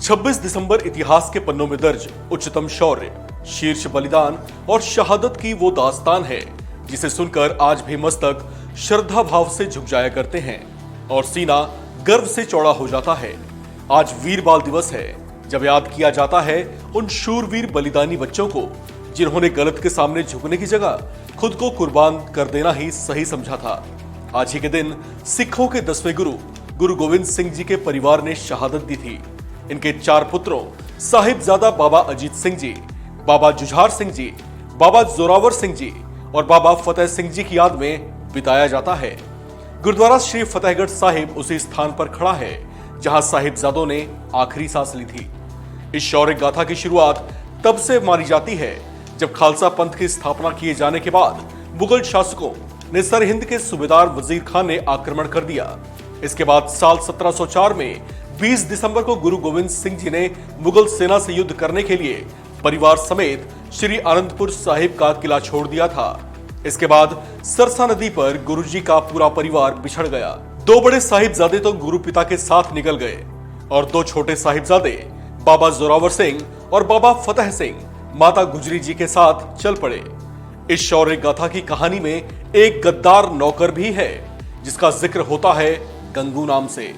26 दिसंबर इतिहास के पन्नों में दर्ज उच्चतम शौर्य, शीर्ष बलिदान और शहादत की वो दास्तान है जिसे सुनकर आज भी मस्तक श्रद्धा भाव से झुक जाया करते हैं और सीना गर्व से चौड़ा हो जाता है। आज वीर बाल दिवस है, जब याद किया जाता है उन शूरवीर बलिदानी बच्चों को जिन्होंने गलत के सामने झुकने की जगह खुद को कुर्बान कर देना ही सही समझा था। आज ही के दिन सिखों के 10वें गुरु गोविंद सिंह जी के परिवार ने शहादत दी थी। इनके 4 पुत्रों साहिबजादा बाबा अजीत सिंह जी, बाबा जुझार सिंह जी, बाबा जोरावर सिंह जी और बाबा फतेह सिंह जी की याद में बिताया जाता है। गुरुद्वारा श्री फतेहगढ़ साहिब उसी स्थान पर खड़ा है जहां साहिबजादों ने आखिरी सांस ली थी। इस शौर्य गाथा की शुरुआत तब से मानी जाती है जब खालसा पंथ की स्थापना किए जाने के बाद मुगल शासकों ने सरहिंद के सूबेदार वजीर खान ने आक्रमण कर दिया। इसके बाद साल 1704 में 20 दिसंबर को गुरु गोविंद सिंह जी ने मुगल सेना से युद्ध करने के लिए परिवार समेत श्री आनंदपुर साहिब का किला छोड़ दिया था। इसके बाद सरसा नदी पर गुरुजी का पूरा परिवार बिछड़ गया। 2 बड़े साहिबजादे तो गुरु पिता के साथ निकल गए और 2 छोटे साहिबजादे बाबा जोरावर सिंह और बाबा फतेह सिंह माता गुजरी जी के साथ चल पड़े। इस शौर्य गाथा की कहानी में एक गद्दार नौकर भी है जिसका जिक्र होता है गंगू नाम से,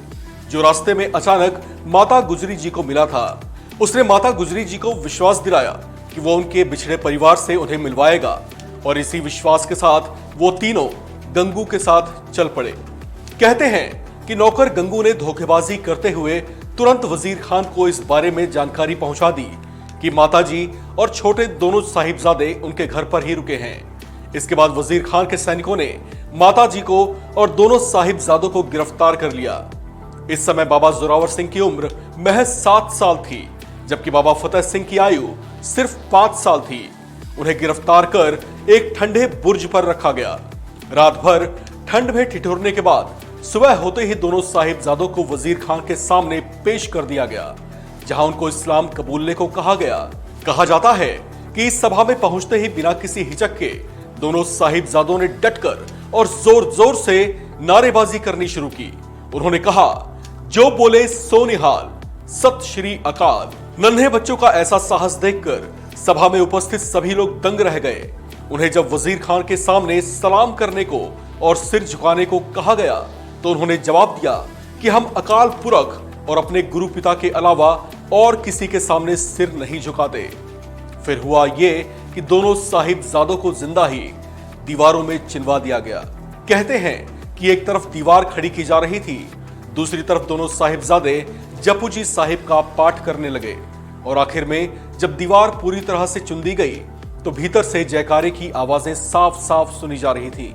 जो रास्ते में अचानक माता गुजरी जी को मिला था। उसने माता गुजरी जी को विश्वास दिलाया कि वो उनके बिछड़े परिवार से उन्हें मिलवाएगा और इसी विश्वास के साथ वो तीनों गंगू के साथ चल पड़े। कहते हैं कि नौकर गंगू ने धोखेबाजी करते हुए तुरंत वजीर खान को इस बारे में जानकारी पहुंचा दी कि माताजी और छोटे दोनों साहिबजादे उनके घर पर ही रुके हैं। इसके बाद वजीर खान के सैनिकों ने माताजी को और दोनों साहिबजादों को गिरफ्तार कर लिया। इस समय बाबा जोरावर सिंह की उम्र महज 7 साल थी, जबकि बाबा फतेह सिंह की आयु सिर्फ 5 साल थी। उन्हें गिरफ्तार कर एक ठंडे बुर्ज पर रखा गया। रात भर ठंड में ठिठुरने के बाद सुबह होते ही दोनों साहिबजादों को वजीर खान के सामने पेश कर दिया गया, जहां उनको इस्लाम कबूलने को कहा गया। कहा जाता है कि इस सभा में पहुंचते ही बिना किसी हिचक के दोनों साहिबजादों ने डटकर और जोर जोर से नारेबाजी करनी शुरू की। उन्होंने कहा, जो बोले सो निहाल, सत श्री अकाल। नन्हे बच्चों का ऐसा साहस देखकर सभा में उपस्थित सभी लोग दंग रह गए। उन्हें जब वजीर खान के सामने सलाम करने को और सिर झुकाने को कहा गया तो उन्होंने जवाब दिया कि हम अकाल पुरख और अपने गुरु पिता के अलावा और किसी के सामने सिर नहीं झुकाते। फिर हुआ ये कि दोनों साहिबजादों को जिंदा ही दीवारों में चिनवा दिया गया। कहते हैं कि एक तरफ दीवार खड़ी की जा रही थी, दूसरी तरफ दोनों साहिबजादे जपूजी साहिब का पाठ करने लगे और आखिर में जब दीवार पूरी तरह से चुन दी गई तो भीतर से जयकारे की आवाजें साफ साफ सुनी जा रही थी।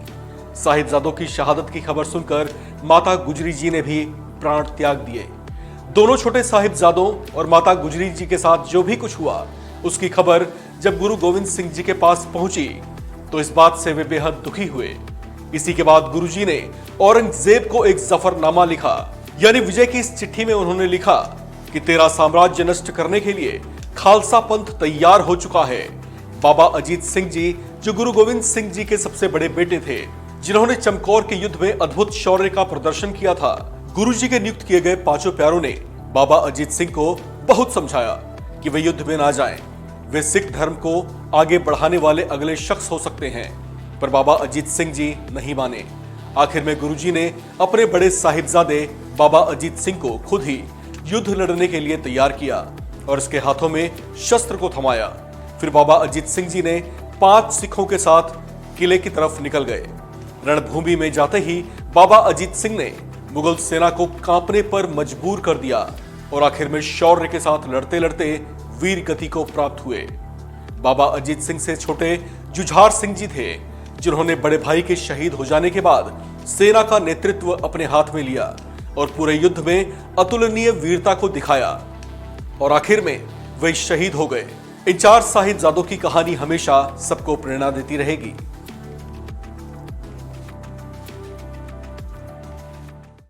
साहिबजादों की शहादत की खबर सुनकर माता गुजरी जी ने भी प्राण त्याग दिए। दोनों छोटे साहिबजादों और माता गुजरी जी के साथ जो भी कुछ हुआ उसकी खबर जब गुरु गोविंद सिंह जी के पास पहुंची तो इस बात से वे बेहद दुखी हुए। इसी के बाद गुरुजी ने औरंगजेब को एक जफरनामा लिखा, यानी विजय की इस चिट्ठी में उन्होंने लिखा कि तेरा साम्राज्य नष्ट करने के लिए खालसा पंथ तैयार हो चुका है। बाबा अजीत सिंह जी, जो गुरु गोविंद सिंह जी के सबसे बड़े बेटे थे, जिन्होंने चमकौर के युद्ध में अद्भुत शौर्य का प्रदर्शन किया था, गुरुजी के नियुक्त किए गए 5 प्यारों ने बाबा अजीत सिंह को बहुत समझाया कि वे युद्ध में ना जाएं। वे सिख धर्म को आगे बढ़ाने वाले अगले शख्स हो सकते हैं, पर बाबा अजीत सिंह जी नहीं माने। आखिर में गुरुजी ने अपने बड़े साहिबजादे बाबा अजीत सिंह को खुद ही युद्ध लड़ने के लिए तैयार किया और इसके हाथों में शस्त्र को थमाया। फिर बाबा अजीत सिंह जी ने 5 सिखों के साथ किले की तरफ निकल गए। रणभूमि में जाते ही बाबा अजीत सिंह ने मुगल सेना को कांपने पर मजबूर कर दिया और आखिर में शौर्य के साथ लड़ते लड़ते वीर गति को प्राप्त हुए। बाबा अजीत सिंह से छोटे जुझार सिंह जी थे, जिन्होंने बड़े भाई के शहीद हो जाने के बाद सेना का नेतृत्व अपने हाथ में लिया और पूरे युद्ध में अतुलनीय वीरता को दिखाया और आखिर में वे शहीद हो गए। इन 4 साहिबजादों की कहानी हमेशा सबको प्रेरणा देती रहेगी।